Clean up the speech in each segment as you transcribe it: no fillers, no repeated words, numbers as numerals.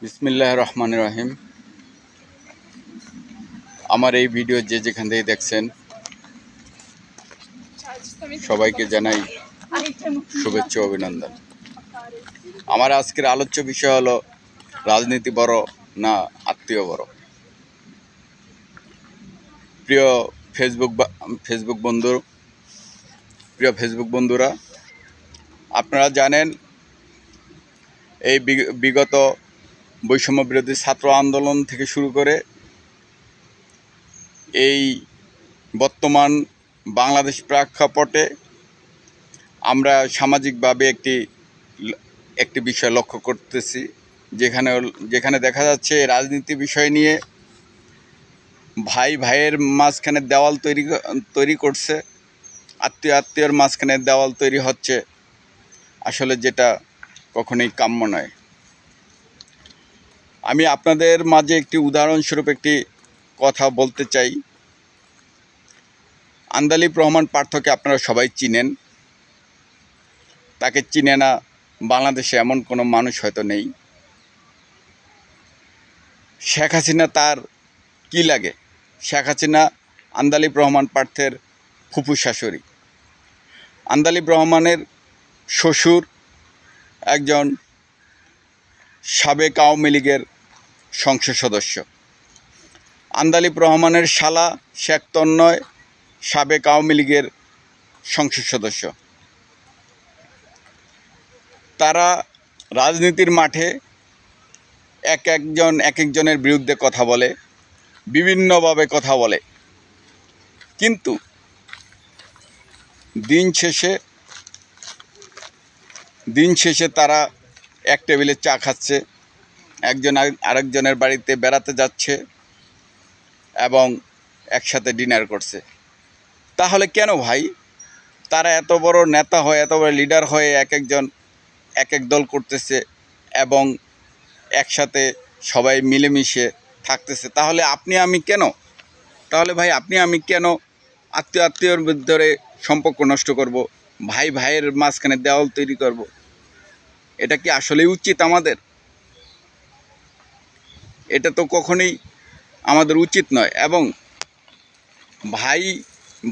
বিসমিল্লাহির রহমানির রহিম। আমার এই ভিডিও যে যেখান থেকে দেখছেন সবাইকে জানাই শুভেচ্ছা ও অভিনন্দন। আমার আজকের আলোচ্য বিষয় হলো রাজনীতি বড় না আত্মীয় বড়। প্রিয় ফেসবুক বন্ধুরা, আপনারা জানেন এই বিগত বৈষম্য বিরোধী ছাত্র আন্দোলন থেকে শুরু করে এই বর্তমান বাংলাদেশ প্রেক্ষাপটে আমরা সামাজিকভাবে একটি বিষয় লক্ষ্য করতেছি, যেখানে দেখা যাচ্ছে রাজনীতি বিষয় নিয়ে ভাই ভাইয়ের মাঝখানে দেওয়াল তৈরি করছে, আত্মীয়র মাঝখানে দেওয়াল তৈরি হচ্ছে, আসলে যেটা কখনোই কাম্য নয়। আমি আপনাদের মাঝে একটি উদাহরণস্বরূপ একটি কথা বলতে চাই। আন্দালিব রহমান পার্থকে আপনারা সবাই চিনেন। তাকে চিনে না বাংলাদেশে এমন কোনো মানুষ হয়তো নেই। শেখ হাসিনা তার কি লাগে? শেখ হাসিনা আন্দালিব রহমান পার্থের ফুফু শাশুড়ি। আন্দালিব রহমানের শ্বশুর একজন সাবেক আওয়ামী লীগের সংসদ সদস্য। আন্দালিব রহমানের শালা শেখ তন্ময় সাবেক আওয়ামী লীগের সংসদ সদস্য। তারা রাজনীতির মাঠে এক একজনের বিরুদ্ধে কথা বলে, বিভিন্নভাবে কথা বলে, কিন্তু দিন শেষে তারা এক টেবিলে চা খাচ্ছে, একজন আরেকজনের বাড়িতে বেড়াতে যাচ্ছে এবং একসাথে ডিনার করছে। তাহলে কেন ভাই তারা এত বড় নেতা হয়ে, এত বড় লিডার হয়ে একজন এক দল করতেছে এবং একসাথে সবাই মিলেমিশে থাকতেছে? তাহলে ভাই আপনি আমি কেন আত্মীয়র ভিতরে সম্পর্ক নষ্ট করব, ভাই ভাইয়ের মাঝখানে দেওয়াল তৈরি করব? এটা কি আসলেই উচিত আমাদের? এটা তো কখনোই আমাদের উচিত নয়। এবং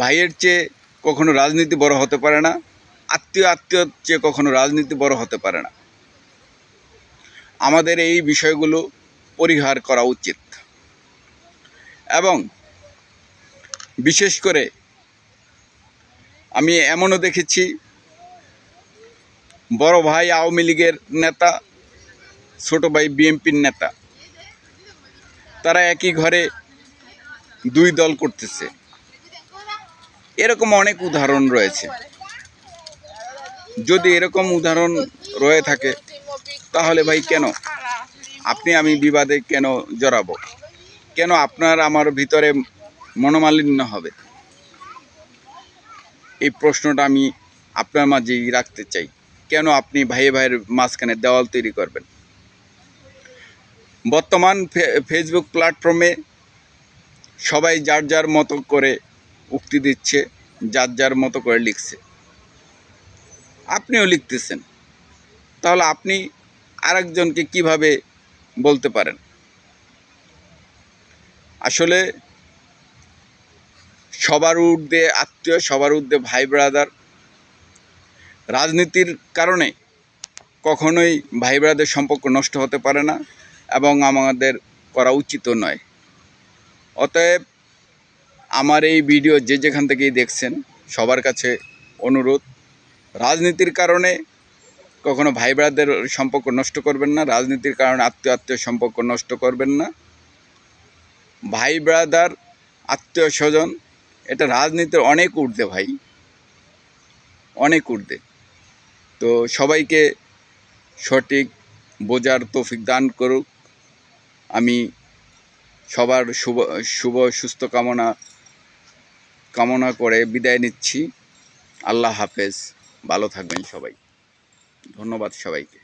ভাইয়ের চেয়ে কখনো রাজনীতি বড় হতে পারে না, আত্মীয়র চেয়ে কখনো রাজনীতি বড় হতে পারে না। আমাদের এই বিষয়গুলো পরিহার করা উচিত। এবং বিশেষ করে আমি এমনও দেখেছি, বড় ভাই আওয়ামী লীগের নেতা, ছোট ভাই বিএনপির নেতা, তারা একই ঘরে দুই দল করতেছে। এরকম অনেক উদাহরণ রয়েছে। যদি এরকম উদাহরণ রয়ে থাকে তাহলে ভাই কেন আপনি আমি বিবাদে কেন জড়াবো? কেন আপনার আমার ভিতরে মনোমালিন্য হবে? এই প্রশ্নটা আমি আপনার মাঝেই রাখতে চাই। কেন আপনি ভাইয়ের মাঝখানে দেওয়াল তৈরি করবেন? বর্তমান ফেসবুক প্ল্যাটফর্মে সবাই যার যার মতো করে উক্তি দিচ্ছে, যার যার মতো করে লিখছে। আপনিও লিখতেছেন, তাহলে আপনি আরেকজনকে কিভাবে বলতে পারেন? আসলে সবার ঊর্ধ্বে আত্মীয়, সবার ঊর্ধ্বে ভাই ব্রাদার। রাজনীতির কারণে কখনোই ভাই ব্রাদার সম্পর্ক নষ্ট হতে পারে না এবং আমাদের করা উচিতও নয়। অতএব আমার এই ভিডিও যে যেখান থেকেই দেখছেন সবার কাছে অনুরোধ, রাজনীতির কারণে কখনো ভাই ব্রাদার সম্পর্ক নষ্ট করবেন না, রাজনীতির কারণে আত্মীয় সম্পর্ক নষ্ট করবেন না। ভাই ব্রাদার, আত্মীয় স্বজন, এটা রাজনীতির অনেক ঊর্ধ্বে ভাই, অনেক ঊর্ধ্বে। তো সবাইকে সঠিক বোঝার তৌফিক দান করুক। আমি সবার শুভ সুস্থ কামনা করে বিদায় নিচ্ছি। আল্লাহ হাফেজ। ভালো থাকবেন সবাই। ধন্যবাদ সবাইকে।